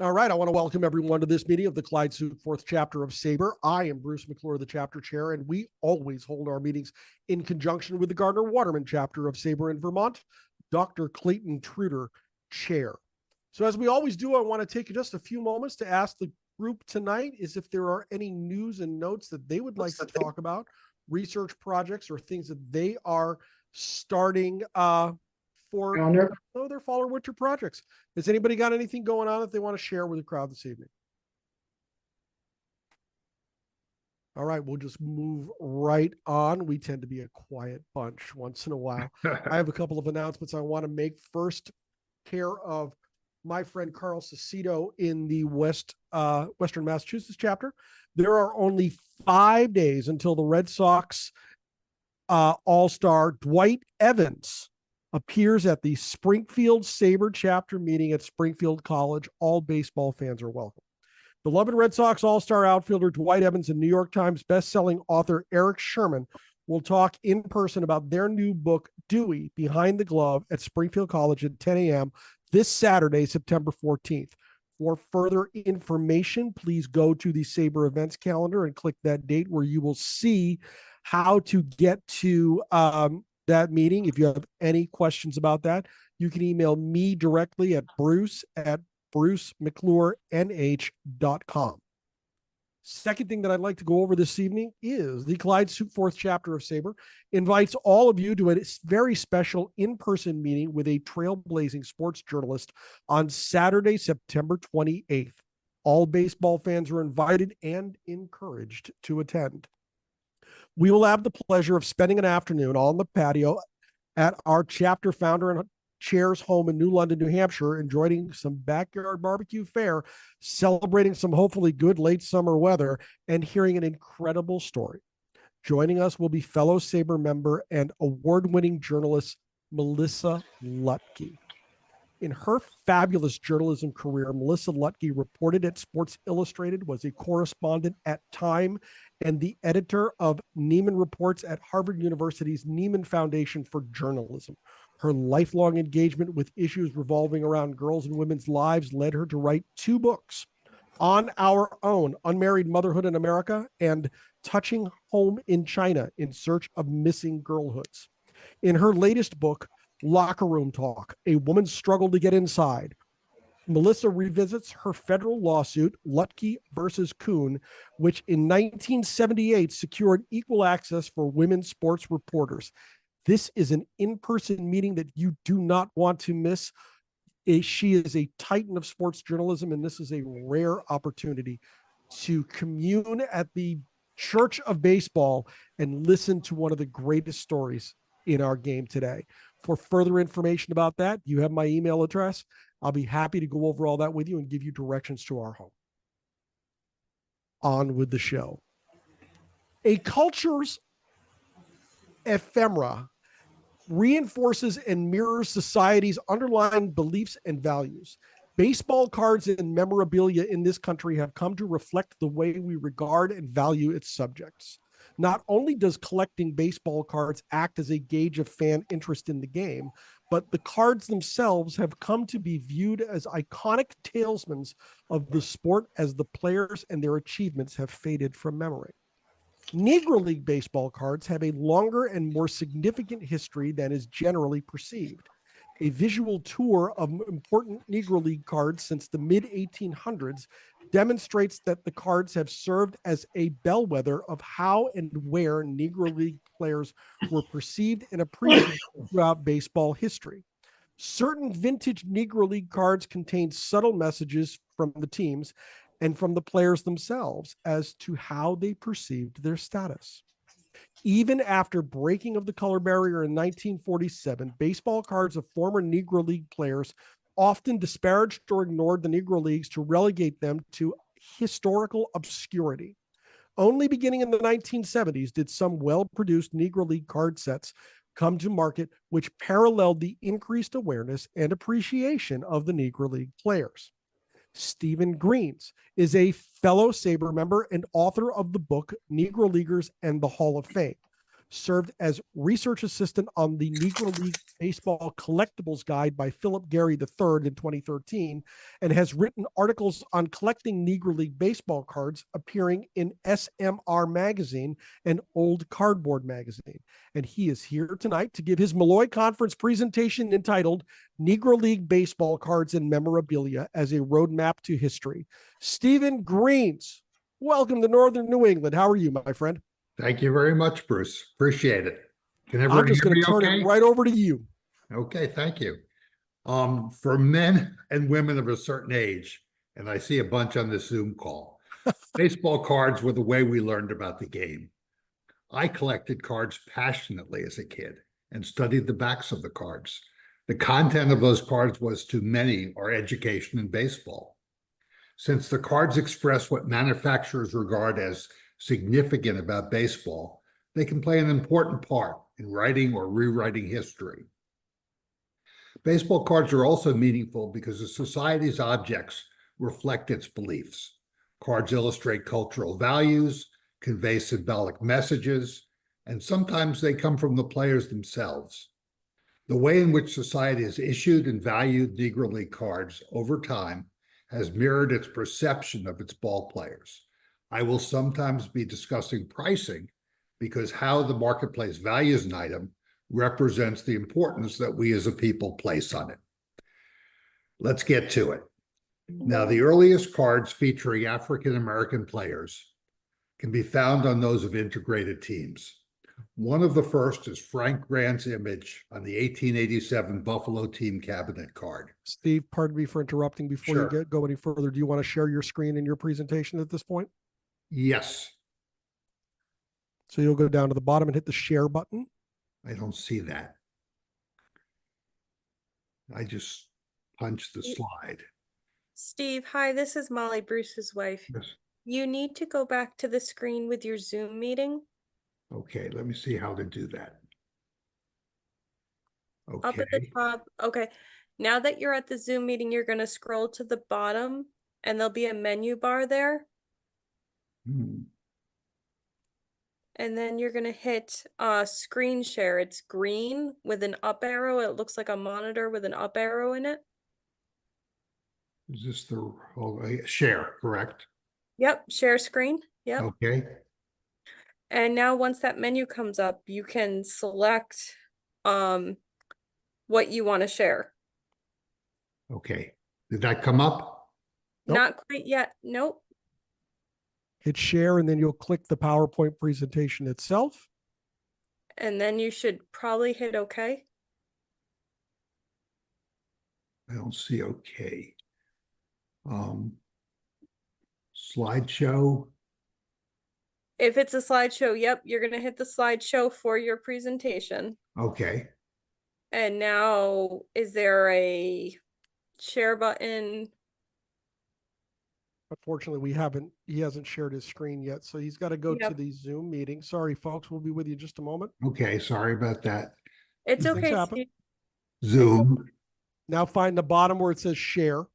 All right, I want to welcome everyone to this meeting of the Clyde Sukeforth chapter of SABR. I am Bruce McClure, the chapter chair, and we always hold our meetings in conjunction with the Gardner-Waterman Chapter of SABR in Vermont, Dr. Clayton Truder, chair. So as we always do, I want to take just a few moments to ask the group tonight is if there are any news and notes that they would like to talk about, research projects or things that they are starting for their fall or winter projects. Has anybody got anything going on that they want to share with the crowd this evening? All right, we'll just move right on. We tend to be a quiet bunch once in a while. I have a couple of announcements I want to make. First, care of my friend Carl Cicito in the Western Massachusetts chapter. There are only 5 days until the Red Sox All-Star Dwight Evans appears at the Springfield SABR chapter meeting at Springfield College. All baseball fans are welcome. Beloved Red Sox All-Star outfielder Dwight Evans and New York Times bestselling author Eric Sherman will talk in person about their new book, Dewey, Behind the Glove, at Springfield College at 10 a.m. this Saturday, September 14th. For further information, please go to the SABR events calendar and click that date where you will see how to get to that meeting. If you have any questions about that, you can email me directly at bruce@brucemcclurenh.com. Second thing that I'd like to go over this evening is the Clyde Sukeforth chapter of SABR invites all of you to a very special in-person meeting with a trailblazing sports journalist on Saturday, September 28th. All baseball fans are invited and encouraged to attend. We will have the pleasure of spending an afternoon on the patio at our chapter founder and chair's home in New London, New Hampshire, enjoying some backyard barbecue fare, celebrating some hopefully good late summer weather, and hearing an incredible story. Joining us will be fellow SABR member and award-winning journalist Melissa Lutke. In her fabulous journalism career, Melissa Lutke reported at Sports Illustrated, was a correspondent at Time, and the editor of Neiman Reports at Harvard University's Neiman Foundation for Journalism. Her lifelong engagement with issues revolving around girls' and women's lives led her to write 2 books, On Our Own, Unmarried Motherhood in America, and Touching Home in China, In Search of Missing Girlhoods. In her latest book, Locker Room Talk, A Woman's Struggle to Get Inside, Melissa revisits her federal lawsuit, Lutke versus Kuhn, which in 1978 secured equal access for women sports reporters. This is an in-person meeting that you do not want to miss. She is a titan of sports journalism, and this is a rare opportunity to commune at the Church of Baseball and listen to one of the greatest stories in our game today. For further information about that, you have my email address. I'll be happy to go over all that with you and give you directions to our home. On with the show. A culture's ephemera reinforces and mirrors society's underlying beliefs and values. Baseball cards and memorabilia in this country have come to reflect the way we regard and value its subjects. Not only does collecting baseball cards act as a gauge of fan interest in the game, but the cards themselves have come to be viewed as iconic talismans of the sport as the players and their achievements have faded from memory. Negro League baseball cards have a longer and more significant history than is generally perceived. A visual tour of important Negro League cards since the mid-1800s demonstrates that the cards have served as a bellwether of how and where Negro League players were perceived and appreciated throughout baseball history. Certain vintage Negro League cards contain subtle messages from the teams and from the players themselves as to how they perceived their status. Even after breaking of the color barrier in 1947, baseball cards of former Negro League players often disparaged or ignored the Negro Leagues to relegate them to historical obscurity. Only beginning in the 1970s did some well-produced Negro League card sets come to market which paralleled the increased awareness and appreciation of the Negro League players. Stephen Greens is a fellow SABR member and author of the book Negro Leaguers and the Hall of Fame. served as research assistant on the Negro League Baseball Collectibles Guide by Philip Garry III in 2013, and has written articles on collecting Negro League baseball cards appearing in SMR Magazine and Old Cardboard Magazine. And he is here tonight to give his Malloy Conference presentation entitled Negro League Baseball Cards and Memorabilia as a Roadmap to History. Stephen Greens, welcome to Northern New England. How are you, my friend? Thank you very much, Bruce. Appreciate it. Can I'm just going to turn it right over to you. Okay, thank you. For men and women of a certain age, and I see a bunch on this Zoom call, baseball cards were the way we learned about the game. I collected cards passionately as a kid and studied the backs of the cards. The content of those cards was, to many, our education in baseball. Since the cards express what manufacturers regard as significant about baseball, they can play an important part in writing or rewriting history. Baseball cards are also meaningful because the society's objects reflect its beliefs. Cards illustrate cultural values, convey symbolic messages, and sometimes they come from the players themselves. The way in which society has issued and valued Negro League cards over time has mirrored its perception of its ball players. I will sometimes be discussing pricing because how the marketplace values an item represents the importance that we as a people place on it. Let's get to it. Now, the earliest cards featuring African-American players can be found on those of integrated teams. One of the first is Frank Grant's image on the 1887 Buffalo team cabinet card. Steve, pardon me for interrupting. Before you go any further, do you want to share your screen and your presentation at this point? Yes. So you'll go down to the bottom and hit the share button. I don't see that. I just punched the slide. Steve, hi, this is Molly, Bruce's wife. Yes. You need to go back to the screen with your Zoom meeting. Okay, let me see how to do that. Okay. Up at the top. Okay. Now that you're at the Zoom meeting, you're going to scroll to the bottom and there'll be a menu bar there. And then you're going to hit screen share. It's green with an up arrow. It looks like a monitor with an up arrow in it. Is this the share, correct? Yep, share screen. Yep. Okay. And now once that menu comes up, you can select what you want to share. Okay. Did that come up? Nope. Not quite yet. Nope. Hit share, and then you'll click the PowerPoint presentation itself. And then you should probably hit OK. I don't see OK. Slideshow. If it's a slideshow, yep, you're going to hit the slideshow for your presentation. Okay. And now, is there a share button? Unfortunately, he hasn't shared his screen yet, so he's got to go to the Zoom meeting. Sorry, folks, we'll be with you just a moment. Okay, sorry about that. It's okay, Steve. Zoom. Now find the bottom where it says share.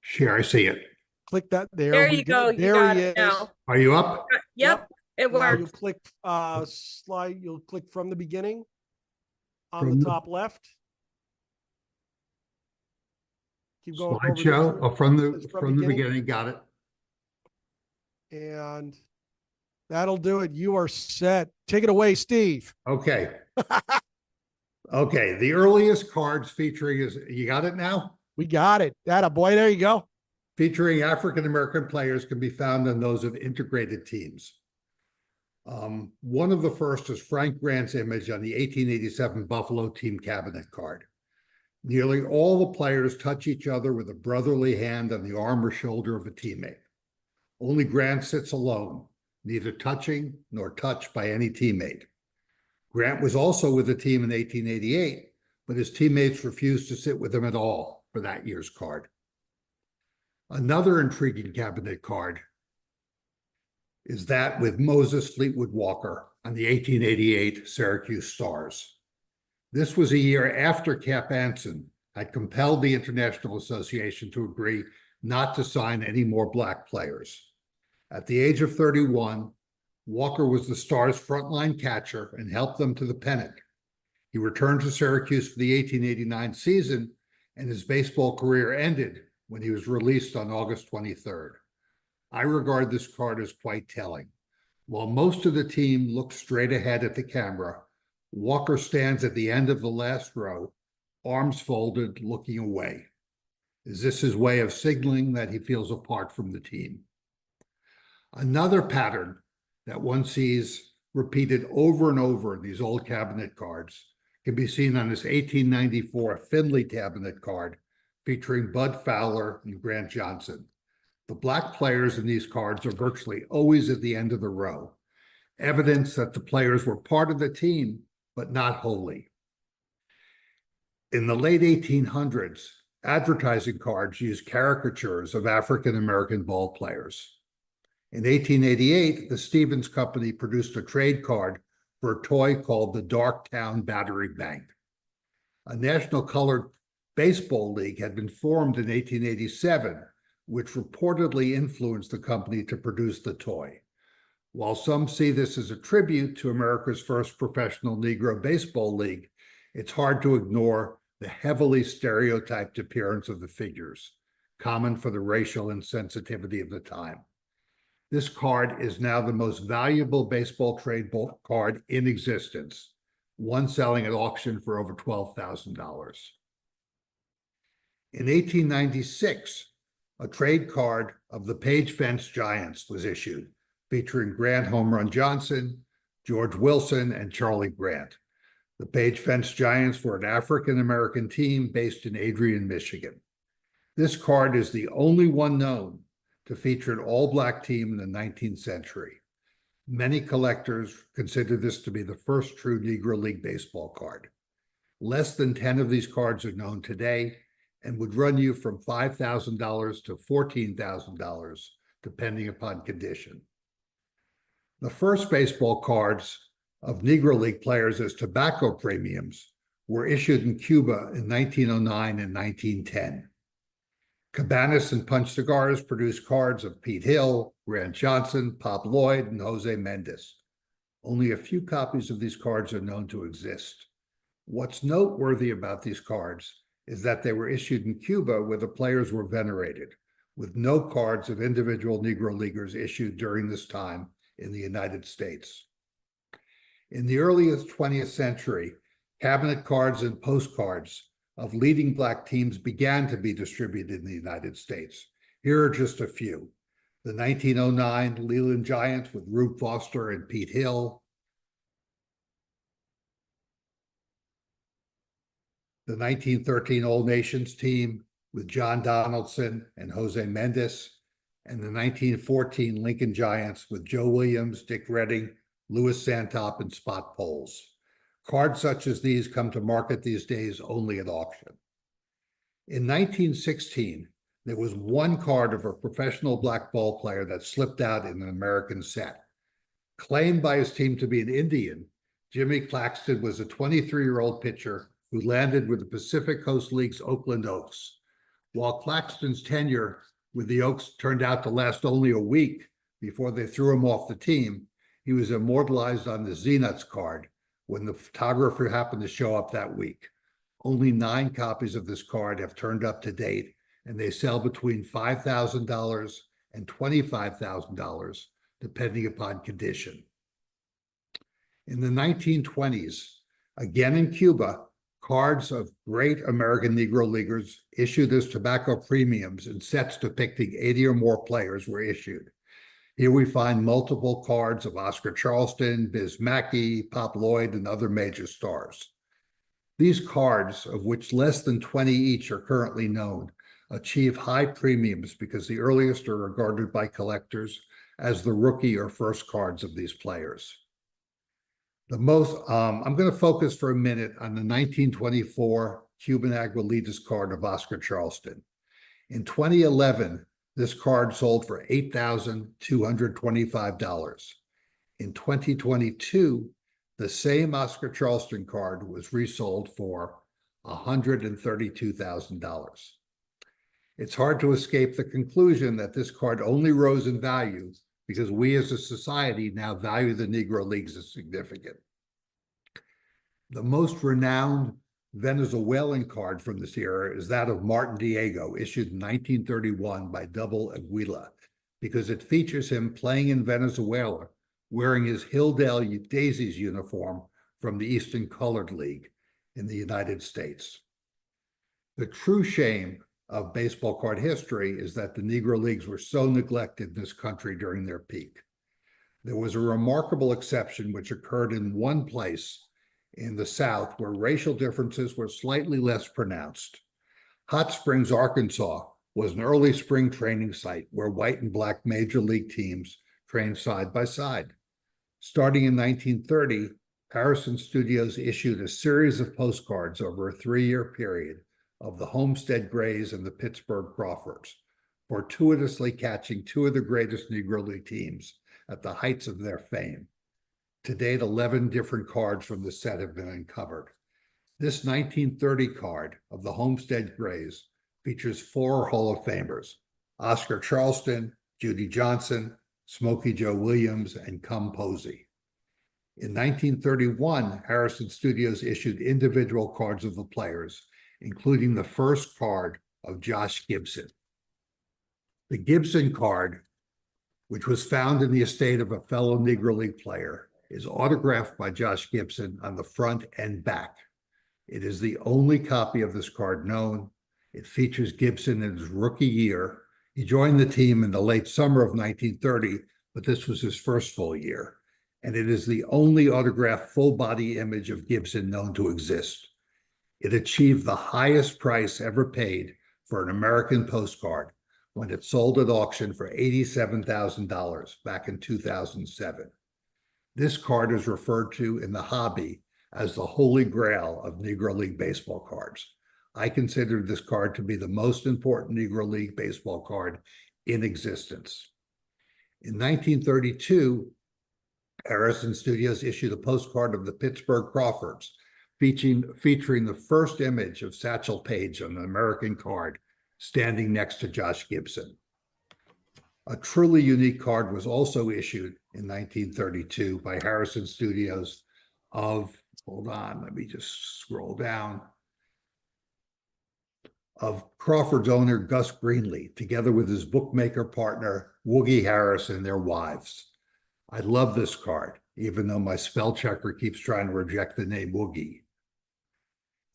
Share, I see it. Click that there. There you go. You got it now. Are you up? Yep, it now works. you click slide, you'll click from the beginning on the top left. Keep going. Slideshow from the beginning. Got it. And that'll do it. You are set. Take it away, Steve. Okay. Okay. The earliest cards featuring you got it now? We got it. Boy, there you go. Featuring African-American players can be found in those of integrated teams. One of the first is Frank Grant's image on the 1887 Buffalo team cabinet card. Nearly all the players touch each other with a brotherly hand on the arm or shoulder of a teammate. Only Grant sits alone, neither touching nor touched by any teammate. Grant was also with the team in 1888, but his teammates refused to sit with him at all for that year's card. Another intriguing cabinet card is that with Moses Fleetwood Walker on the 1888 Syracuse Stars. This was a year after Cap Anson had compelled the International Association to agree not to sign any more Black players. At the age of 31, Walker was the Stars' frontline catcher and helped them to the pennant. He returned to Syracuse for the 1889 season, and his baseball career ended when he was released on August 23rd. I regard this card as quite telling. While most of the team looks straight ahead at the camera, Walker stands at the end of the last row, arms folded, looking away. Is this his way of signaling that he feels apart from the team? Another pattern that one sees repeated over and over in these old cabinet cards can be seen on this 1894 Finley cabinet card featuring Bud Fowler and Grant Johnson. The black players in these cards are virtually always at the end of the row, evidence that the players were part of the team, but not wholly. In the late 1800s, advertising cards used caricatures of African-American ball players. In 1888, the Stevens Company produced a trade card for a toy called the Darktown Battery Bank. A National Colored Baseball League had been formed in 1887, which reportedly influenced the company to produce the toy. While some see this as a tribute to America's first professional Negro Baseball League, it's hard to ignore the heavily stereotyped appearance of the figures, common for the racial insensitivity of the time. This card is now the most valuable baseball trade card in existence, one selling at auction for over $12,000. In 1896, a trade card of the Page Fence Giants was issued, featuring Grant Home Run Johnson, George Wilson, and Charlie Grant. The Page Fence Giants were an African-American team based in Adrian, Michigan. This card is the only one known to feature an all-black team in the 19th century. Many collectors consider this to be the first true Negro League Baseball card. Less than 10 of these cards are known today and would run you from $5,000 to $14,000, depending upon condition. The first baseball cards of Negro League players as tobacco premiums were issued in Cuba in 1909 and 1910. Cabanas and Punch Cigars produced cards of Pete Hill, Grant Johnson, Pop Lloyd, and Jose Mendez. Only a few copies of these cards are known to exist. What's noteworthy about these cards is that they were issued in Cuba where the players were venerated, with no cards of individual Negro Leaguers issued during this time in the United States. In the earliest 20th century, cabinet cards and postcards of leading black teams began to be distributed in the United States. Here are just a few. The 1909 Leland Giants with Rube Foster and Pete Hill. The 1913 All Nations team with John Donaldson and Jose Mendez. And the 1914 Lincoln Giants with Joe Williams, Dick Redding, Louis Santop, and Spot Poles. Cards such as these come to market these days only at auction. In 1916, there was one card of a professional black ball player that slipped out in an American set. Claimed by his team to be an Indian, Jimmy Claxton was a 23-year-old pitcher who landed with the Pacific Coast League's Oakland Oaks. While Claxton's tenure with the Oaks turned out to last only a week before they threw him off the team, he was immortalized on the Z-Nuts card when the photographer happened to show up that week. Only 9 copies of this card have turned up to date, and they sell between $5,000 and $25,000, depending upon condition. In the 1920s, again in Cuba, cards of great American Negro Leaguers issued as tobacco premiums in sets depicting 80 or more players were issued. Here we find multiple cards of Oscar Charleston, Biz Mackey, Pop Lloyd, and other major stars. These cards, of which less than 20 each are currently known, achieve high premiums because the earliest are regarded by collectors as the rookie or first cards of these players. I'm going to focus for a minute on the 1924 Cuban Aguilitas card of Oscar Charleston. In 2011, this card sold for $8,225. In 2022, the same Oscar Charleston card was resold for $132,000. It's hard to escape the conclusion that this card only rose in value because we as a society now value the Negro Leagues as significant. The most renowned Venezuelan card from this era is that of Martin Diego, issued in 1931 by Double Aguila, because it features him playing in Venezuela, wearing his Hilldale Daisies uniform from the Eastern Colored League in the United States. The true shame of baseball card history is that the Negro Leagues were so neglected in this country during their peak. There was a remarkable exception which occurred in one place in the South where racial differences were slightly less pronounced. Hot Springs, Arkansas was an early spring training site where white and black major league teams trained side by side. Starting in 1930, Harrison Studios issued a series of postcards over a 3-year period of the Homestead Grays and the Pittsburgh Crawfords, fortuitously catching 2 of the greatest Negro League teams at the heights of their fame. To date, 11 different cards from the set have been uncovered. This 1930 card of the Homestead Grays features 4 Hall of Famers: Oscar Charleston, Judy Johnson, Smokey Joe Williams, and Cum Posey. In 1931, Harrison Studios issued individual cards of the players, including the first card of Josh Gibson. The Gibson card, which was found in the estate of a fellow Negro League player, is autographed by Josh Gibson on the front and back. It is the only copy of this card known. It features Gibson in his rookie year. He joined the team in the late summer of 1930, but this was his first full year. And it is the only autographed full-body image of Gibson known to exist. It achieved the highest price ever paid for an American postcard when it sold at auction for $87,000 back in 2007. This card is referred to in the hobby as the Holy Grail of Negro League baseball cards. I consider this card to be the most important Negro League baseball card in existence. In 1932, Harrison Studios issued a postcard of the Pittsburgh Crawfords, featuring the first image of Satchel Paige on an American card, standing next to Josh Gibson. A truly unique card was also issued in 1932 by Harrison Studios of, hold on, let me just scroll down, of Crawford's owner, Gus Greenlee, together with his bookmaker partner, Woogie Harris, and their wives. I love this card, even though my spell checker keeps trying to reject the name Woogie.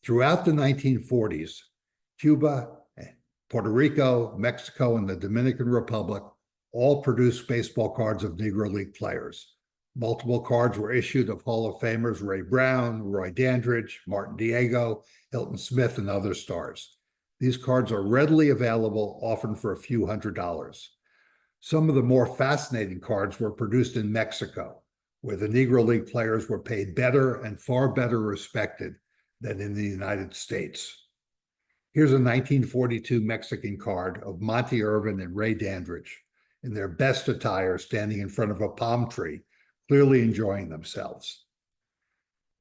Throughout the 1940s, Cuba, Puerto Rico, Mexico, and the Dominican Republic all produced baseball cards of Negro League players. Multiple cards were issued of Hall of Famers Ray Brown, Roy Dandridge, Martin Diego, Hilton Smith, and other stars. These cards are readily available, often for a few $100s. Some of the more fascinating cards were produced in Mexico, where the Negro League players were paid better and far better respected than in the United States. Here's a 1942 Mexican card of Monty Irvin and Ray Dandridge in their best attire, standing in front of a palm tree, clearly enjoying themselves.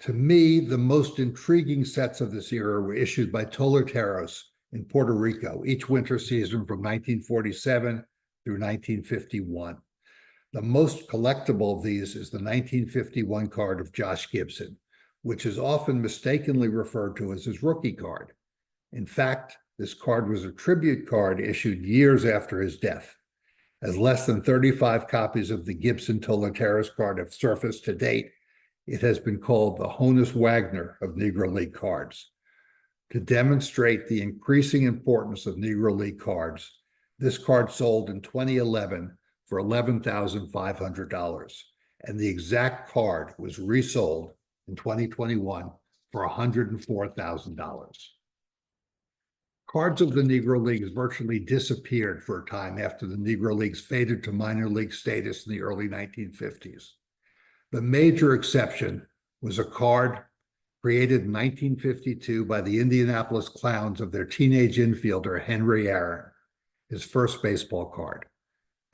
To me, the most intriguing sets of this era were issued by Toleteros in Puerto Rico each winter season from 1947 through 1951. The most collectible of these is the 1951 card of Josh Gibson, which is often mistakenly referred to as his rookie card. In fact, this card was a tribute card issued years after his death. As less than 35 copies of the Gibson Toleteros card have surfaced to date, it has been called the Honus Wagner of Negro League cards. To demonstrate the increasing importance of Negro League cards, this card sold in 2011 for $11,500, and the exact card was resold in 2021 for $104,000. Cards of the Negro Leagues virtually disappeared for a time after the Negro Leagues faded to minor league status in the early 1950s. The major exception was a card created in 1952 by the Indianapolis Clowns of their teenage infielder, Henry Aaron, his first baseball card.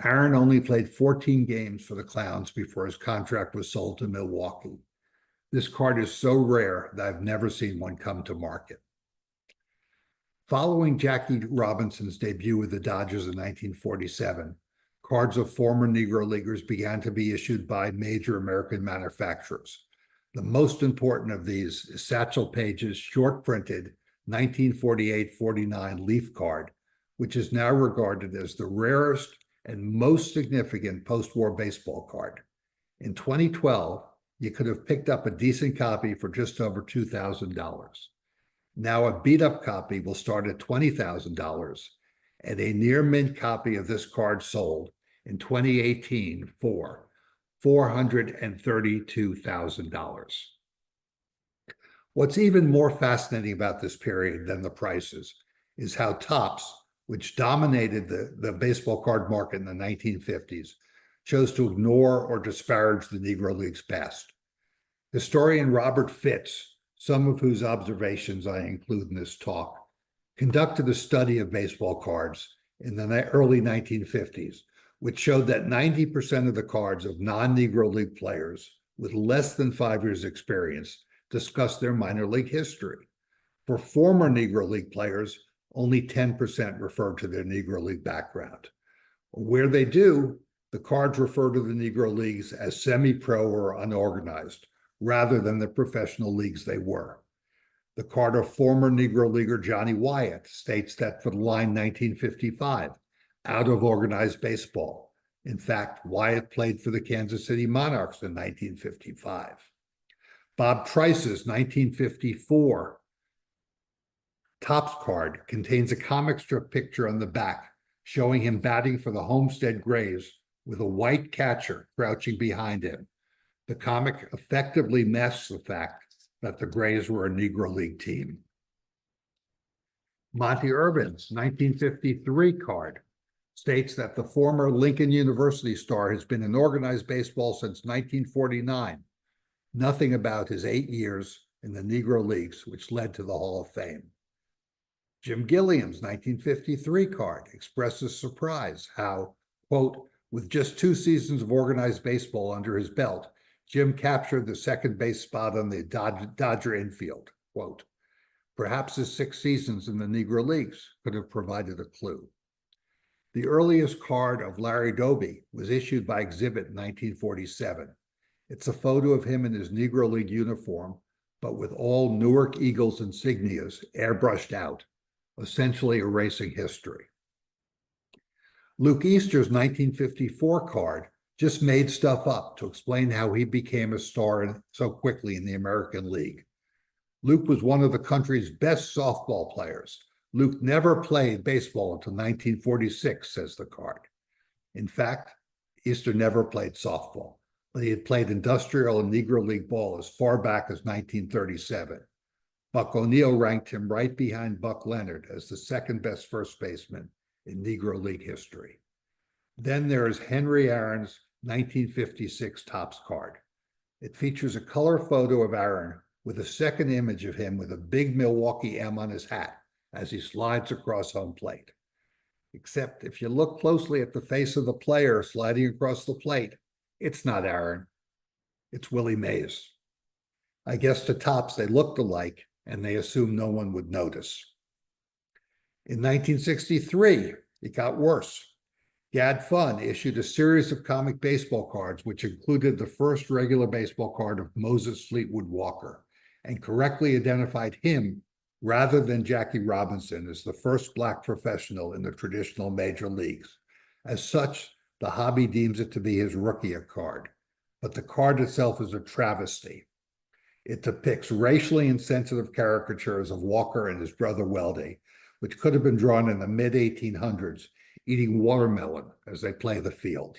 Aaron only played 14 games for the Clowns before his contract was sold to Milwaukee. This card is so rare that I've never seen one come to market. Following Jackie Robinson's debut with the Dodgers in 1947, cards of former Negro Leaguers began to be issued by major American manufacturers. The most important of these is Satchel Paige's short-printed 1948-49 Leaf card, which is now regarded as the rarest and most significant post-war baseball card. In 2012, you could have picked up a decent copy for just over $2,000. Now a beat-up copy will start at $20,000, and a near-mint copy of this card sold in 2018 for $432,000. What's even more fascinating about this period than the prices is how Topps, which dominated the baseball card market in the 1950s, chose to ignore or disparage the Negro League's past. Historian Robert Fitz, some of whose observations I include in this talk, conducted a study of baseball cards in the early 1950s, which showed that 90% of the cards of non-Negro League players with less than 5 years experience discussed their minor league history. For former Negro League players, only 10% referred to their Negro League background. Where they do, the cards refer to the Negro Leagues as semi-pro or unorganized, rather than the professional leagues they were. The card of former Negro Leaguer Johnny Wyatt states that for the line 1955, out of organized baseball. In fact, Wyatt played for the Kansas City Monarchs in 1955. Bob Trice's 1954 Topps card contains a comic strip picture on the back showing him batting for the Homestead Grays with a white catcher crouching behind him. The comic effectively masks the fact that the Grays were a Negro League team. Monty Urban's 1953 card states that the former Lincoln University star has been in organized baseball since 1949. Nothing about his 8 years in the Negro Leagues, which led to the Hall of Fame. Jim Gilliam's 1953 card expresses surprise how, quote, with just 2 seasons of organized baseball under his belt, Jim captured the second base spot on the Dodger infield, quote. Perhaps his 6 seasons in the Negro Leagues could have provided a clue. The earliest card of Larry Doby was issued by Exhibit in 1947. It's a photo of him in his Negro League uniform, but with all Newark Eagles insignias airbrushed out, essentially erasing history. Luke Easter's 1954 card just made stuff up to explain how he became a star so quickly in the American League. Luke was one of the country's best softball players. Luke never played baseball until 1946, says the card. In fact, Easter never played softball, but he had played industrial and Negro League ball as far back as 1937. Buck O'Neill ranked him right behind Buck Leonard as the second best first baseman in Negro League history. Then there is Henry Aaron's 1956 Topps card. It features a color photo of Aaron with a second image of him with a big Milwaukee M on his hat as he slides across home plate. Except if you look closely at the face of the player sliding across the plate, it's not Aaron, it's Willie Mays. I guess to Topps they looked alike and they assumed no one would notice. In 1963, it got worse. Gad Fun issued a series of comic baseball cards, which included the first regular baseball card of Moses Fleetwood Walker, and correctly identified him rather than Jackie Robinson as the first Black professional in the traditional major leagues. As such, the hobby deems it to be his rookie card, but the card itself is a travesty. It depicts racially insensitive caricatures of Walker and his brother Weldy, which could have been drawn in the mid-1800s, eating watermelon as they play the field.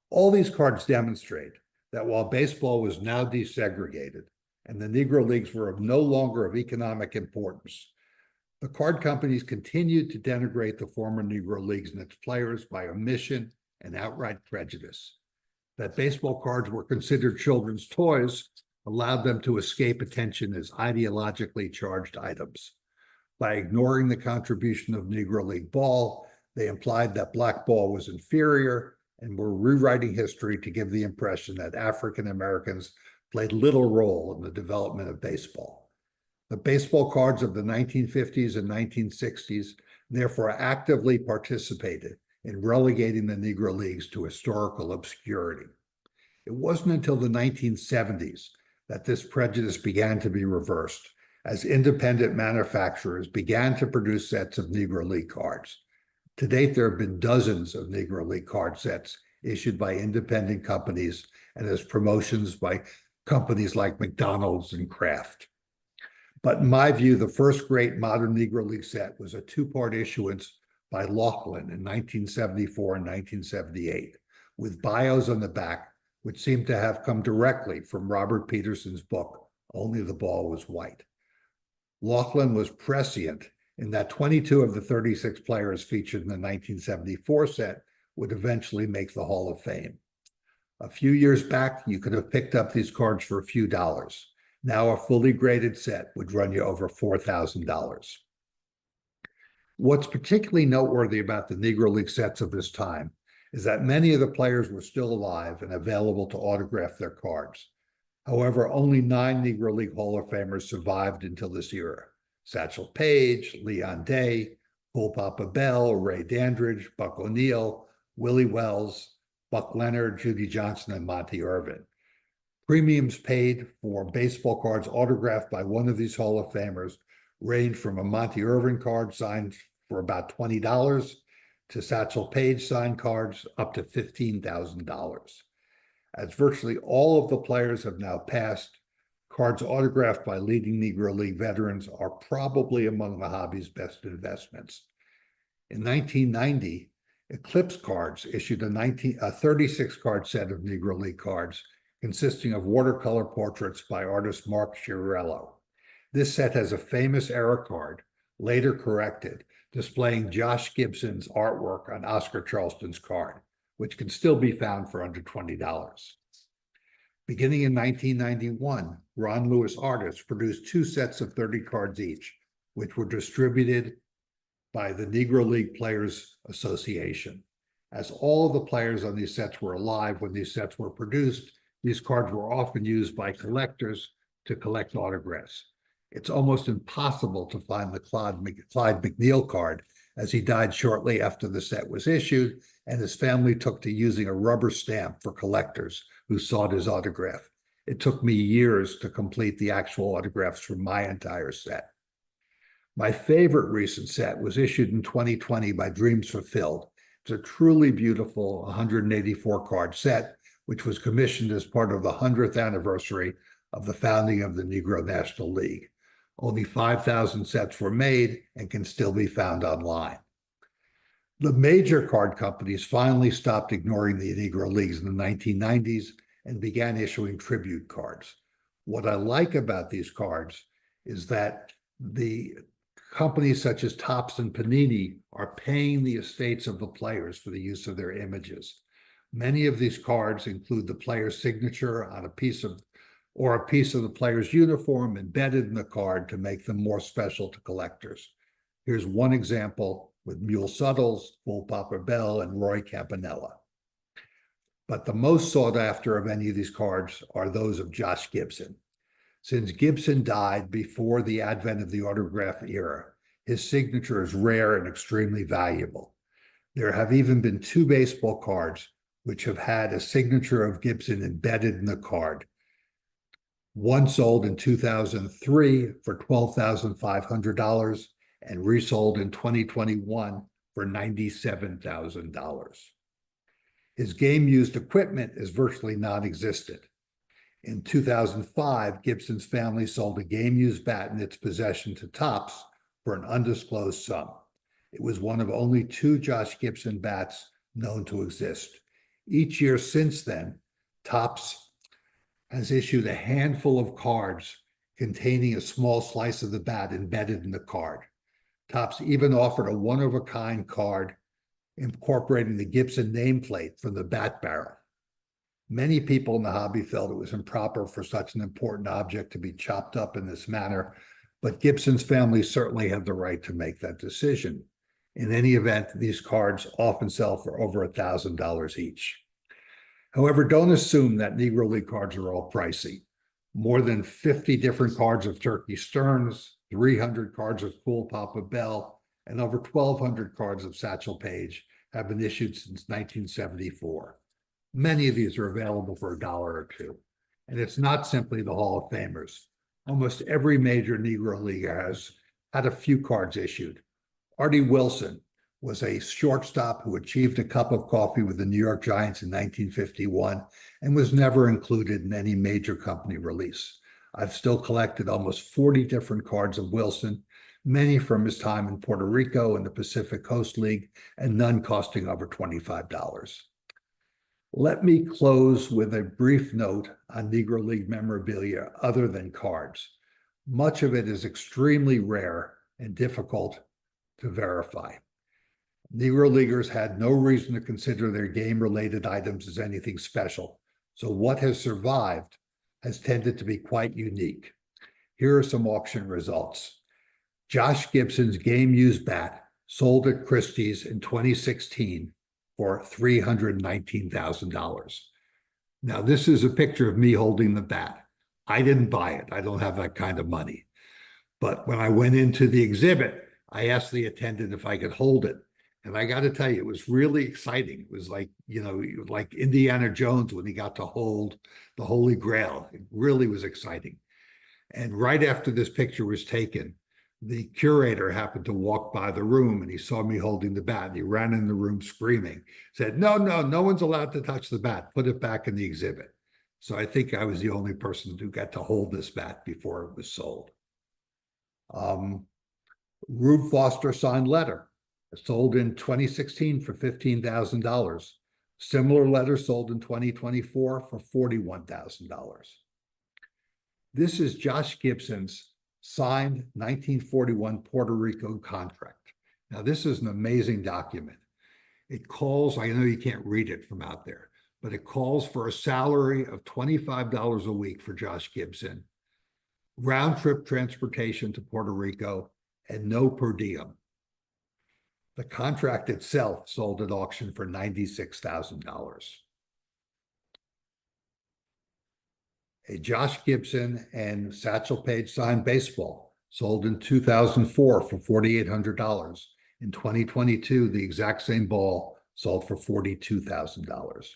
All these cards demonstrate that while baseball was now desegregated and the Negro Leagues were no longer of economic importance, the card companies continued to denigrate the former Negro Leagues and its players by omission and outright prejudice. That baseball cards were considered children's toys allowed them to escape attention as ideologically charged items. By ignoring the contribution of Negro League ball, they implied that Black ball was inferior and were rewriting history to give the impression that African Americans played little role in the development of baseball. The baseball cards of the 1950s and 1960s therefore actively participated in relegating the Negro Leagues to historical obscurity. It wasn't until the 1970s that this prejudice began to be reversed, as independent manufacturers began to produce sets of Negro League cards. To date, there have been dozens of Negro League card sets issued by independent companies and as promotions by companies like McDonald's and Kraft. But in my view, the first great modern Negro League set was a two-part issuance by Laughlin in 1974 and 1978, with bios on the back, which seemed to have come directly from Robert Peterson's book, Only the Ball Was White. Laughlin was prescient in that 22 of the 36 players featured in the 1974 set would eventually make the Hall of Fame. A few years back, you could have picked up these cards for a few dollars. Now a fully graded set would run you over $4,000. What's particularly noteworthy about the Negro League sets of this time is that many of the players were still alive and available to autograph their cards. However, only 9 Negro League Hall of Famers survived until this era: Satchel Paige, Leon Day, Bull Papa Bell, Ray Dandridge, Buck O'Neill, Willie Wells, Buck Leonard, Judy Johnson, and Monty Irvin. Premiums paid for baseball cards autographed by one of these Hall of Famers ranged from a Monty Irvin card signed for about $20 to Satchel Paige signed cards up to $15,000. As virtually all of the players have now passed, cards autographed by leading Negro League veterans are probably among the hobby's best investments. In 1990, Eclipse Cards issued a 36-card set of Negro League cards consisting of watercolor portraits by artist Mark Chiarello. This set has a famous error card, later corrected, displaying Josh Gibson's artwork on Oscar Charleston's card, which can still be found for under $20. Beginning in 1991, Ron Lewis Artists produced 2 sets of 30 cards each, which were distributed by the Negro League Players Association. As all of the players on these sets were alive when these sets were produced, these cards were often used by collectors to collect autographs. It's almost impossible to find the Clyde McNeil card, as he died shortly after the set was issued, and his family took to using a rubber stamp for collectors who sought his autograph. It took me years to complete the actual autographs for my entire set. My favorite recent set was issued in 2020 by Dreams Fulfilled. It's a truly beautiful 184-card set, which was commissioned as part of the 100th anniversary of the founding of the Negro National League. Only 5,000 sets were made and can still be found online. The major card companies finally stopped ignoring the Negro Leagues in the 1990s and began issuing tribute cards. What I like about these cards is that the companies such as Topps and Panini are paying the estates of the players for the use of their images. Many of these cards include the player's signature on a piece of the player's uniform embedded in the card to make them more special to collectors. Here's one example with Mule Suttles, Bull Papa Bell, and Roy Campanella. But the most sought after of any of these cards are those of Josh Gibson. Since Gibson died before the advent of the autograph era, his signature is rare and extremely valuable. There have even been 2 baseball cards which have had a signature of Gibson embedded in the card. One sold in 2003 for $12,500 and resold in 2021 for $97,000. His game-used equipment is virtually non-existent. In 2005, Gibson's family sold a game-used bat in its possession to Topps for an undisclosed sum. It was one of only 2 Josh Gibson bats known to exist. Each year since then, Topps has issued a handful of cards containing a small slice of the bat embedded in the card. Topps even offered a one-of-a-kind card incorporating the Gibson nameplate from the bat barrel. Many people in the hobby felt it was improper for such an important object to be chopped up in this manner, but Gibson's family certainly had the right to make that decision. In any event, these cards often sell for over $1,000 each. However, don't assume that Negro League cards are all pricey. More than 50 different cards of Turkey Stearns, 300 cards of Cool Papa Bell, and over 1,200 cards of Satchel Paige have been issued since 1974. Many of these are available for $1 or $2. And it's not simply the Hall of Famers. Almost every major Negro League has had a few cards issued. Artie Wilson was a shortstop who achieved a cup of coffee with the New York Giants in 1951 and was never included in any major company release. I've still collected almost 40 different cards of Wilson, many from his time in Puerto Rico and the Pacific Coast League, and none costing over $25. Let me close with a brief note on Negro League memorabilia other than cards. Much of it is extremely rare and difficult to verify. Negro Leaguers had no reason to consider their game-related items as anything special, so what has survived has tended to be quite unique. Here are some auction results. Josh Gibson's game-used bat sold at Christie's in 2016 for $319,000. Now, this is a picture of me holding the bat. I didn't buy it. I don't have that kind of money. But when I went into the exhibit, I asked the attendant if I could hold it. And I got to tell you, it was really exciting. It was like, like Indiana Jones when he got to hold the Holy Grail. It really was exciting. And right after this picture was taken, the curator happened to walk by the room and he saw me holding the bat and he ran in the room screaming, said, no one's allowed to touch the bat, put it back in the exhibit. So I think I was the only person who got to hold this bat before it was sold. Rube Foster signed letter, sold in 2016 for $15,000. Similar letter sold in 2024 for $41,000. This is Josh Gibson's signed 1941 Puerto Rico contract. Now, this is an amazing document. It calls, I know you can't read it from out there, but it calls for a salary of $25 a week for Josh Gibson, round trip transportation to Puerto Rico, and no per diem. The contract itself sold at auction for $96,000. A Josh Gibson and Satchel Paige signed baseball sold in 2004 for $4,800. In 2022, the exact same ball sold for $42,000.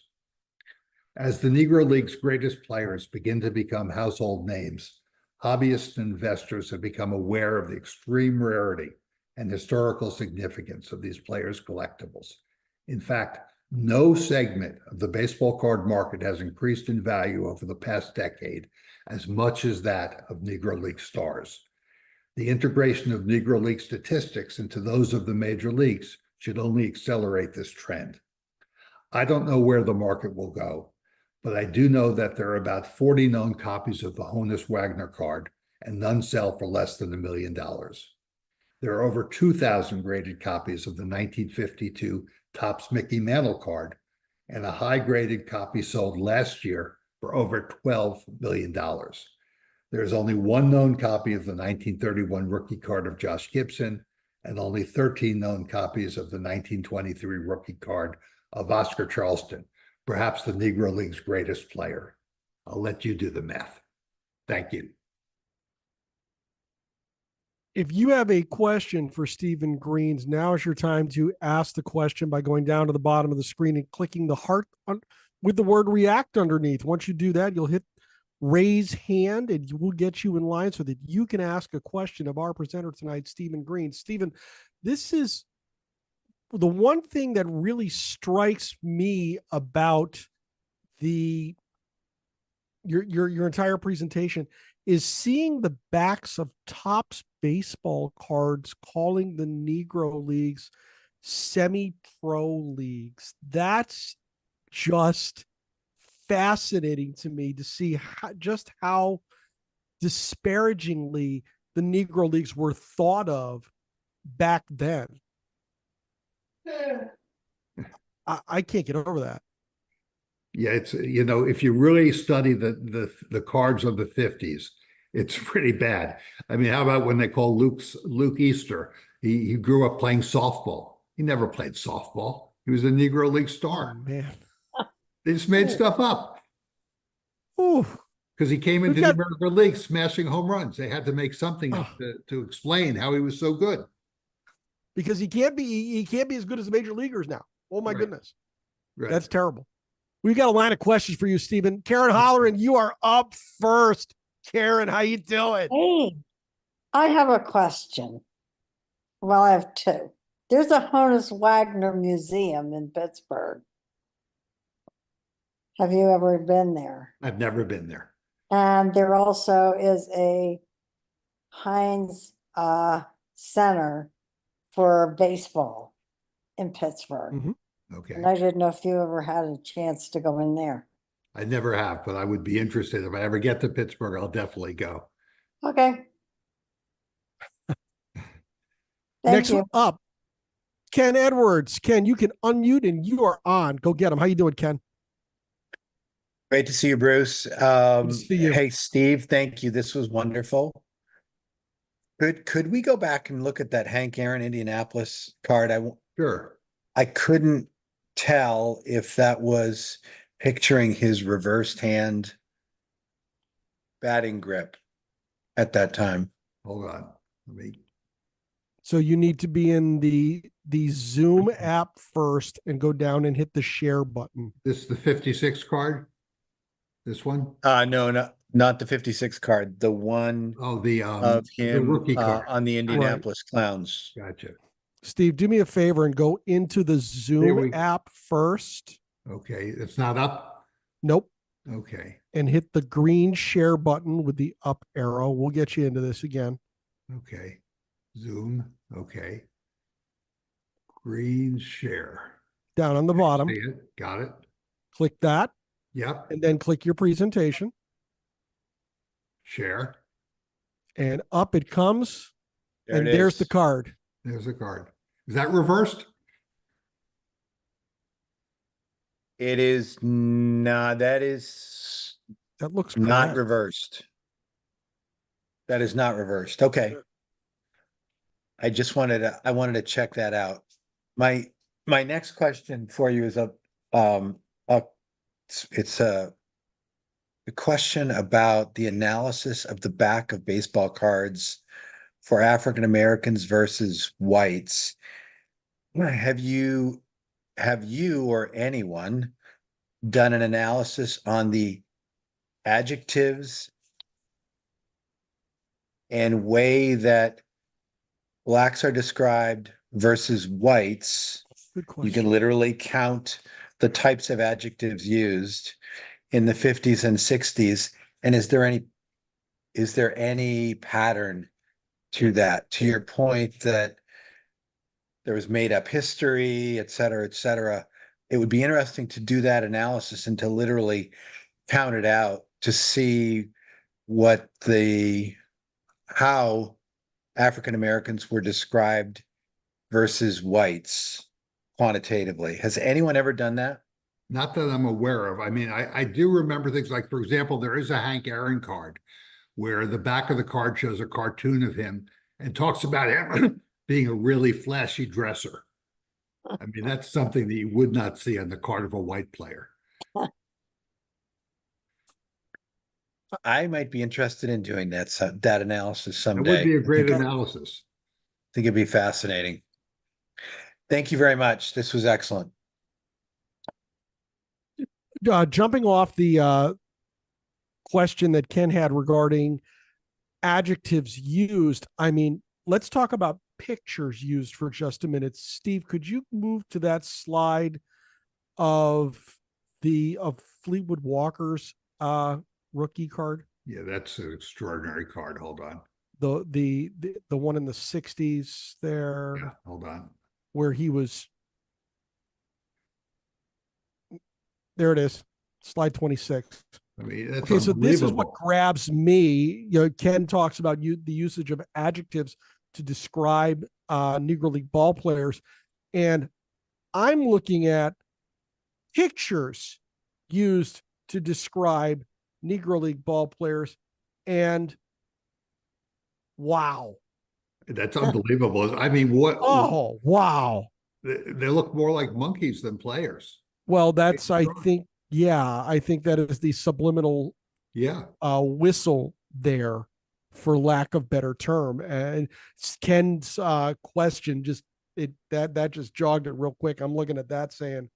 As the Negro League's greatest players begin to become household names, hobbyists and investors have become aware of the extreme rarity and historical significance of these players' collectibles. In fact, no segment of the baseball card market has increased in value over the past decade as much as that of Negro League stars. The integration of Negro League statistics into those of the major leagues should only accelerate this trend. I don't know where the market will go, but I do know that there are about 40 known copies of the Honus Wagner card, and none sell for less than $1 million. There are over 2,000 graded copies of the 1952 Topps Mickey Mantle card, and a high-graded copy sold last year for over $12 million. There is only one known copy of the 1931 rookie card of Josh Gibson, and only 13 known copies of the 1923 rookie card of Oscar Charleston, perhaps the Negro League's greatest player. I'll let you do the math. Thank you. If you have a question for Stephen Greens, now is your time to ask the question by going down to the bottom of the screen and clicking the heart with the word react underneath. Once you do that, you'll hit raise hand and we'll get you in line so that you can ask a question of our presenter tonight, Stephen Greens. Stephen, this is the one thing that really strikes me about your entire presentation is seeing the backs of Topps baseball cards calling the Negro Leagues semi-pro leagues. That's just fascinating to me to see just how disparagingly the Negro Leagues were thought of back then. I can't get over that. Yeah, it's, if you really study the cards of the 50s, it's pretty bad. I mean, how about when they call Luke Easter? He grew up playing softball. He never played softball. He was a Negro League star. Oh, man. They just made stuff up. Because he came into the American League smashing home runs. They had to make something up to explain how he was so good. Because he can't be as good as the major leaguers now. Oh my Right. goodness. Right. That's terrible. We've got a line of questions for you, Stephen. Karen Holleran, you are up first. Karen, how you doing? Hey, I have a question. Well, I have two. There's a Honus Wagner Museum in Pittsburgh. Have you ever been there? I've never been there. And there also is a Heinz Center for baseball in Pittsburgh. Mhm. Okay. And I didn't know if you ever had a chance to go in there. I never have, but I would be interested. If I ever get to Pittsburgh, I'll definitely go. Okay. Next Thank one you. up, Ken Edwards. Ken, you can unmute and you are on. Go get him. How you doing, Ken? Great to see you, Bruce. to see you. Hey, Steve, thank you. This was wonderful. Could we go back and look at that Hank Aaron Indianapolis card? Sure. I couldn't tell if that was picturing his reversed hand batting grip at that time. Hold on. Let me. So you need to be in the Zoom app first and go down and hit the share button. This is the 56 card. This one. No, not the 56 card. The one Oh, of the him rookie card. on the Indianapolis Clowns. Gotcha. Steve, do me a favor and go into the There Zoom we- app first. Okay, it's not up. Nope. Okay. And hit the green share button with the up arrow. We'll get you into this again. Okay. Zoom. Okay. Green share. Down on the bottom. See it? Got it. Click that Yep. and then click your presentation. Share. And up it comes. There and it there's is. the card. There's a card. Is that reversed? It is not, that is That looks not correct. reversed. That is not reversed. Okay. I just wanted to check that out. My next question for you is it's a question about the analysis of the back of baseball cards for African Americans versus whites. Have you or anyone done an analysis on the adjectives and way that blacks are described versus whites? Good You question. can literally count the types of adjectives used in the 50s and 60s. And is there any pattern to that? To your point that there was made up history, et cetera, et cetera. It would be interesting to do that analysis and to literally count it out to see how African Americans were described versus whites quantitatively. Has anyone ever done that? Not that I'm aware of. I mean, I do remember things like, for example, there is a Hank Aaron card where the back of the card shows a cartoon of him and talks about him being a really flashy dresser. I mean, that's something that you would not see on the card of a white player. I might be interested in doing that analysis It someday. would be a great I analysis. think it'd be fascinating. Thank you very much. This was excellent. Jumping off the question that Ken had regarding adjectives used, I mean, let's talk about pictures used for just a minute. Steve, could you move to that slide of Fleetwood Walker's rookie card? Yeah, that's an extraordinary card. Hold on. The one in the 60s there, Yeah, hold on. where he was. There it is, slide 26. I mean, that's Okay, so this is what unbelievable. grabs me. You know, Ken talks about the usage of adjectives to describe Negro League ball players, and I'm looking at pictures used to describe Negro League ball players, and wow. That's unbelievable. I mean, what? Oh, wow. They look more like monkeys than players. Well, that's, I think that is the subliminal Yeah. whistle there, for lack of better term. And Ken's question just that just jogged it real quick. I'm looking at that saying,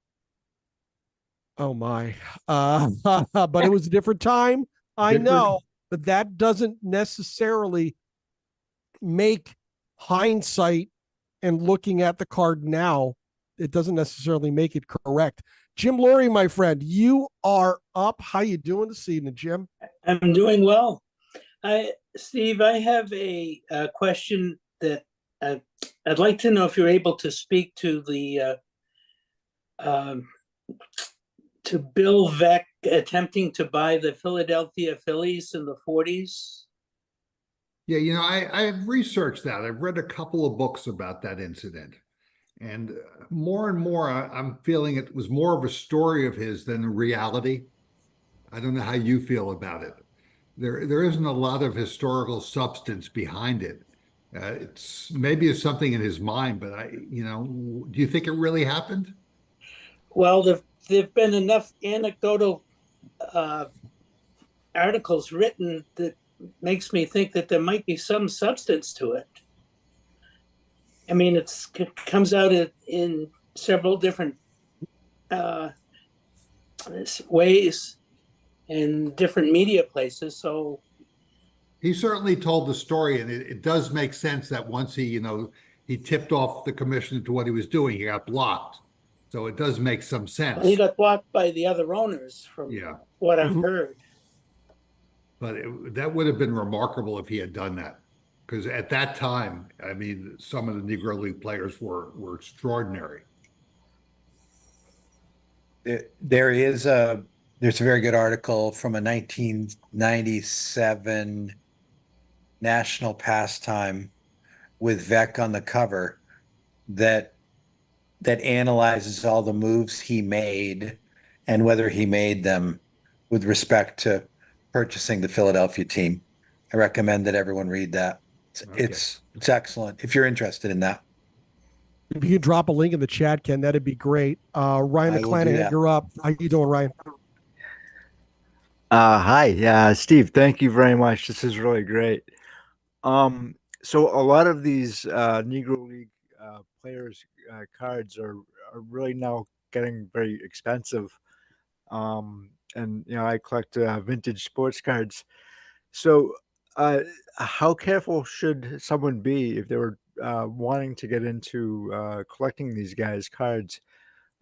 oh my. But it was a different time. I know, but that doesn't necessarily make hindsight and looking at the card now, it doesn't necessarily make it correct. Jim Laurie, my friend, you are up. How you doing this evening, Jim? I'm doing well. Steve, I have a question that I'd like to know if you're able to speak to the to Bill Veeck attempting to buy the Philadelphia Phillies in the 40s. Yeah, you know, I've researched that. I've read a couple of books about that incident. And more and more, I'm feeling it was more of a story of his than a reality. I don't know how you feel about it. There isn't a lot of historical substance behind it. It's something in his mind, but do you think it really happened? Well, there've been enough anecdotal articles written that makes me think that there might be some substance to it. I mean, it comes out in several different ways in different media places. So he certainly told the story, and it does make sense that once he tipped off the commissioner to what he was doing, he got blocked. So it does make some sense. He got blocked by the other owners, from what I've heard. But that would have been remarkable if he had done that, because at that time, I mean, some of the Negro League players were extraordinary. There's a very good article from a 1997 National Pastime with Veeck on the cover that analyzes all the moves he made and whether he made them with respect to purchasing the Philadelphia team. I recommend that everyone read that. It's excellent if you're interested in that. If you could drop a link in the chat, Ken, that'd be great. Ryan McClanahan, you're up. How you doing, Ryan? Hi, Steve. Thank you very much. This is really great. So a lot of these Negro League players' cards are really now getting very expensive. And I collect vintage sports cards. So how careful should someone be if they were wanting to get into collecting these guys' cards?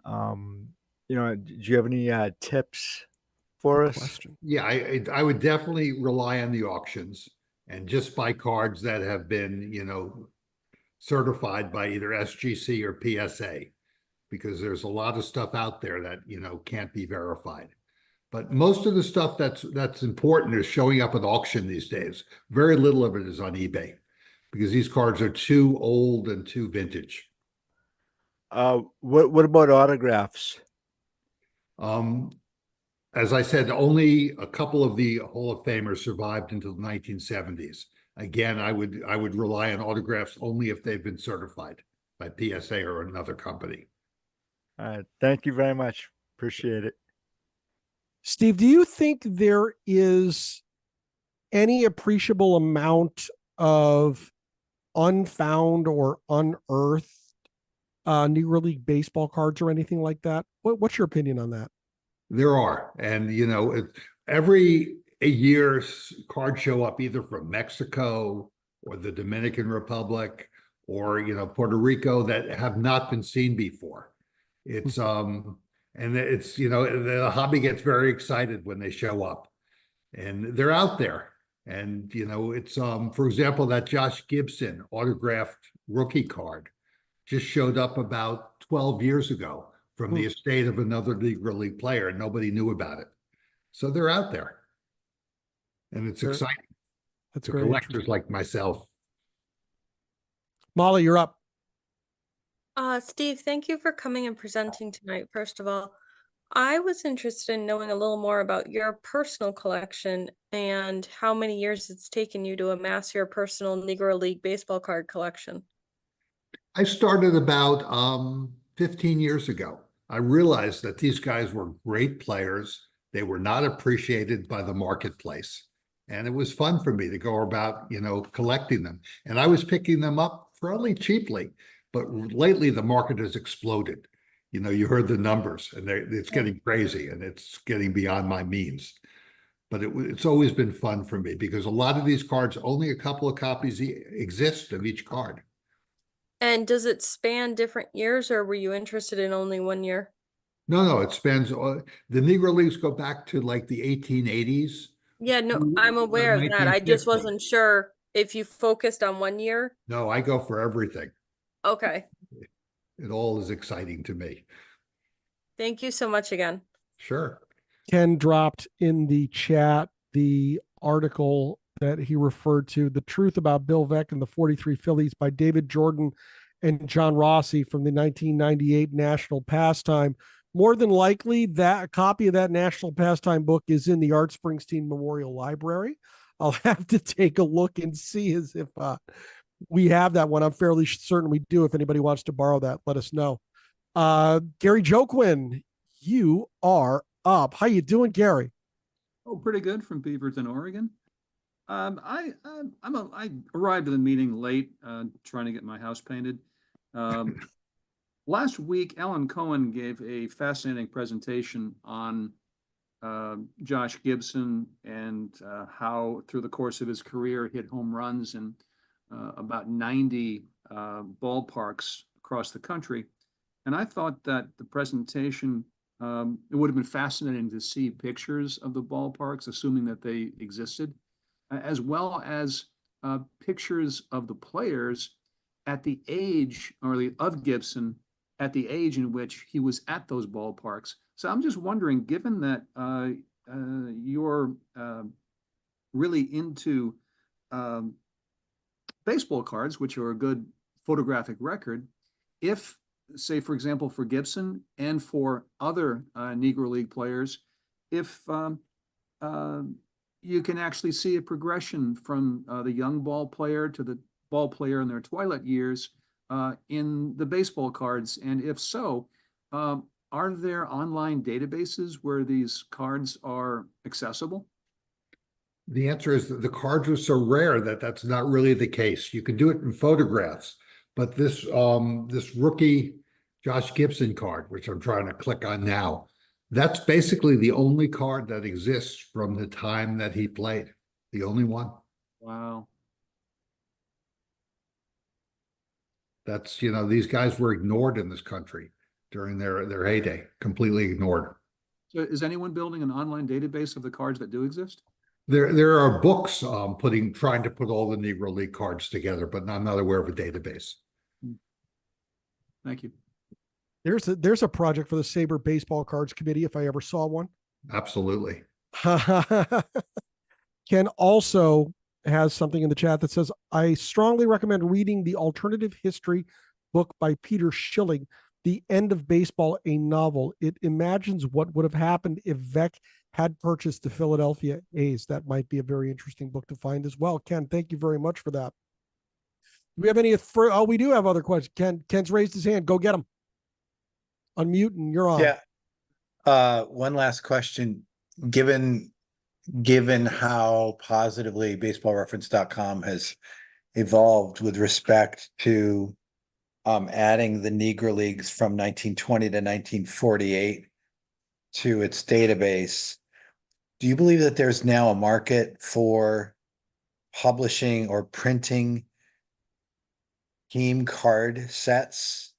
Do you have any tips for us? Yeah, I would definitely rely on the auctions and just buy cards that have been, certified by either SGC or PSA, because there's a lot of stuff out there that, can't be verified. But most of the stuff that's important is showing up at auction these days. Very little of it is on eBay because these cards are too old and too vintage. What about autographs? As I said, only a couple of the Hall of Famers survived until the 1970s. Again, I would rely on autographs only if they've been certified by PSA or another company. Thank you very much. Appreciate it. Steve, do you think there is any appreciable amount of unfound or unearthed Negro League baseball cards or anything like that? What's your opinion on that? There are, and every year cards show up either from Mexico or the Dominican Republic or Puerto Rico that have not been seen before. It's and it's the hobby gets very excited when they show up, and they're out there. And it's for example, that Josh Gibson autographed rookie card just showed up about 12 years ago from the estate of another Negro League player, and nobody knew about it. So they're out there, and it's exciting. That's to great. Collectors like myself. Molly, you're up. Steve, thank you for coming and presenting tonight. First of all, I was interested in knowing a little more about your personal collection and how many years it's taken you to amass your personal Negro League baseball card collection. I started about 15 years ago. I realized that these guys were great players. They were not appreciated by the marketplace. And it was fun for me to go about, collecting them. And I was picking them up fairly cheaply. But lately, the market has exploded. You heard the numbers, and it's getting crazy, and it's getting beyond my means. But it's always been fun for me because a lot of these cards, only a couple of copies exist of each card. And does it span different years, or were you interested in only 1 year? No, it spans. The Negro Leagues go back to like the 1880s. Yeah, no, I'm aware of that. I just 1950. wasn't sure if you focused on 1 year. No, I go for everything. Okay. It all is exciting to me. Thank you so much again. Sure. Ken dropped in the chat the article that he referred to, The Truth About Bill Veeck and the 43 Phillies by David Jordan and John Rossi from the 1998 National Pastime. More than likely, that a copy of that National Pastime book is in the Art Springsteen Memorial Library. I'll have to take a look and see as if we have that one. I'm fairly certain we do. If anybody wants to borrow that, let us know. Gary Joquin, you are up. How you doing, Gary? Oh, pretty good, from Beaverton, Oregon. I arrived at the meeting late, trying to get my house painted. Last week, Alan Cohen gave a fascinating presentation on Josh Gibson and how through the course of his career he hit home runs in about 90 ballparks across the country. And I thought that the presentation, it would have been fascinating to see pictures of the ballparks, assuming that they existed, as well as pictures of the players at the age, of Gibson, at the age in which he was at those ballparks. So I'm just wondering, given that you're really into baseball cards, which are a good photographic record, if, say, for example, for Gibson and for other Negro League players, if you can actually see a progression from the young ball player to the ball player in their twilight years in the baseball cards, and if so, are there online databases where these cards are accessible? The answer is that the cards are so rare that that's not really the case. You can do it in photographs, but this rookie Josh Gibson card, which I'm trying to click on now, that's basically the only card that exists from the time that he played. The only one. Wow. That's, these guys were ignored in this country during their heyday, completely ignored. So is anyone building an online database of the cards that do exist? There are books trying to put all the Negro League cards together, but I'm not aware of a database. Thank you. There's a project for the SABR Baseball Cards Committee, if I ever saw one. Absolutely. Ken also has something in the chat that says, I strongly recommend reading the alternative history book by Peter Schilling, The End of Baseball, a novel. It imagines what would have happened if Veeck had purchased the Philadelphia A's. That might be a very interesting book to find as well. Ken, thank you very much for that. Do we have any? Oh, we do have other questions. Ken's raised his hand. Go get him. Unmute and you're on. Yeah. One last question. Given how positively baseballreference.com has evolved with respect to adding the Negro Leagues from 1920 to 1948 to its database, do you believe that there's now a market for publishing or printing team card sets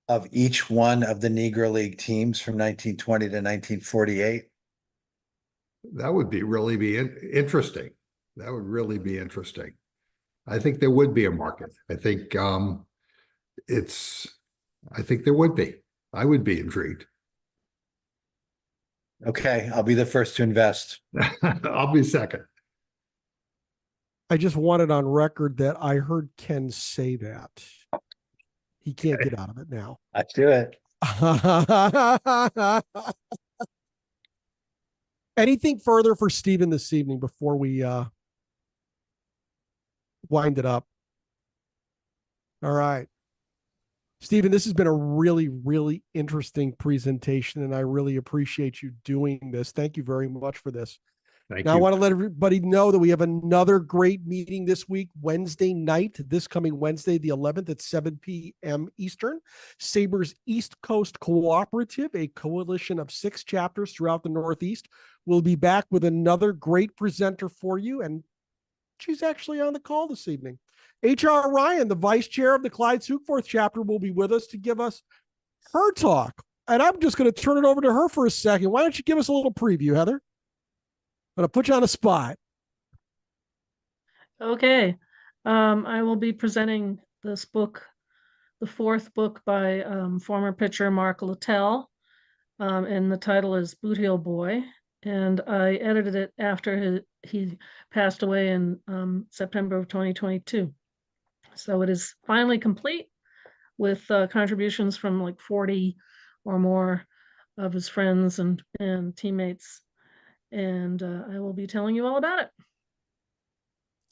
of each one of the Negro League teams from 1920 to 1948? That would be interesting. That would really be interesting. I think there would be a market. I think there would be. I would be intrigued. Okay, I'll be the first to invest. I'll be second. I just want it on record that I heard Ken say that. He can't get out of it now. Let's do it. Anything further for Stephen this evening before we wind it up? All right. Stephen, this has been a really, really interesting presentation, and I really appreciate you doing this. Thank you very much for this. Thank Now, I you. want to let everybody know that we have another great meeting this week, Wednesday night, this coming Wednesday, the 11th at 7 p.m. Eastern. SABR's East Coast Cooperative, a coalition of 6 chapters throughout the Northeast, will be back with another great presenter for you. And she's actually on the call this evening. H.R. Ryan, the vice chair of the Clyde Sukeforth chapter, will be with us to give us her talk. And I'm just going to turn it over to her for a second. Why don't you give us a little preview, Heather? I'm going to put you on the spot. Okay. I will be presenting this book, the 4th book by former pitcher Mark Littell. And the title is Boot Heel Boy. And I edited it after he passed away in September of 2022. So it is finally complete with contributions from like 40 or more of his friends and teammates. And I will be telling you all about it.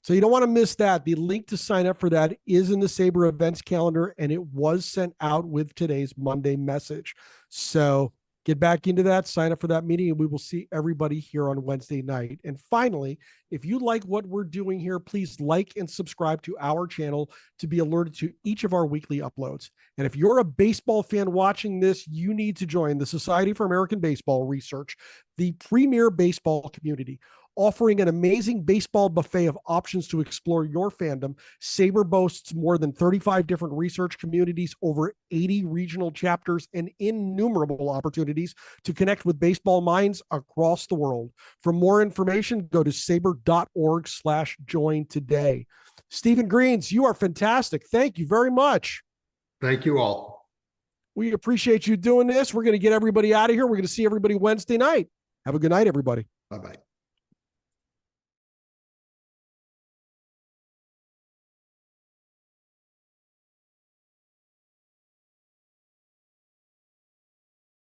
So you don't want to miss that. The link to sign up for that is in the SABR events calendar, and it was sent out with today's Monday message. So get back into that, sign up for that meeting, and we will see everybody here on Wednesday night. And finally, if you like what we're doing here, please like and subscribe to our channel to be alerted to each of our weekly uploads. And if you're a baseball fan watching this, you need to join the Society for American Baseball Research, the premier baseball community. Offering an amazing baseball buffet of options to explore your fandom, SABR boasts more than 35 different research communities, over 80 regional chapters, and innumerable opportunities to connect with baseball minds across the world. For more information, go to sabr.org/join today. Stephen Greens, you are fantastic. Thank you very much. Thank you all. We appreciate you doing this. We're going to get everybody out of here. We're going to see everybody Wednesday night. Have a good night, everybody. Bye-bye.